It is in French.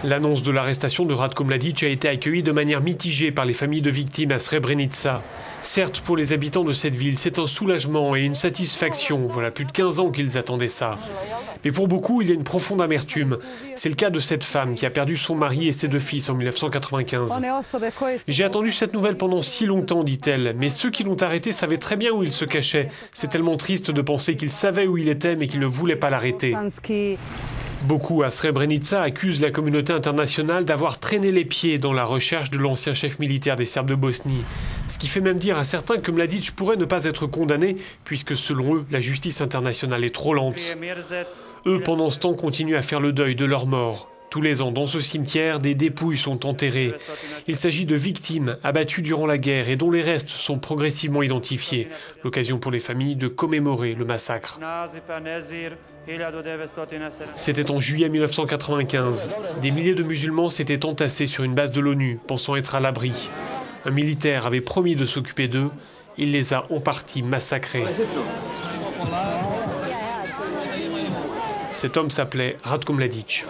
L'annonce de l'arrestation de Ratko Mladic a été accueillie de manière mitigée par les familles de victimes à Srebrenica. Certes, pour les habitants de cette ville, c'est un soulagement et une satisfaction. Voilà plus de 15 ans qu'ils attendaient ça. Mais pour beaucoup, il y a une profonde amertume. C'est le cas de cette femme qui a perdu son mari et ses 2 fils en 1995. J'ai attendu cette nouvelle pendant si longtemps, dit-elle, mais ceux qui l'ont arrêté savaient très bien où il se cachait. C'est tellement triste de penser qu'ils savaient où il était, mais qu'ils ne voulaient pas l'arrêter. Beaucoup à Srebrenica accusent la communauté internationale d'avoir traîné les pieds dans la recherche de l'ancien chef militaire des Serbes de Bosnie. Ce qui fait même dire à certains que Mladic pourrait ne pas être condamné, puisque selon eux, la justice internationale est trop lente. Eux, pendant ce temps, continuent à faire le deuil de leurs morts. Tous les ans, dans ce cimetière, des dépouilles sont enterrées. Il s'agit de victimes abattues durant la guerre et dont les restes sont progressivement identifiés. L'occasion pour les familles de commémorer le massacre. C'était en juillet 1995. Des milliers de musulmans s'étaient entassés sur une base de l'ONU, pensant être à l'abri. Un militaire avait promis de s'occuper d'eux. Il les a en partie massacrés. Cet homme s'appelait Ratko Mladic.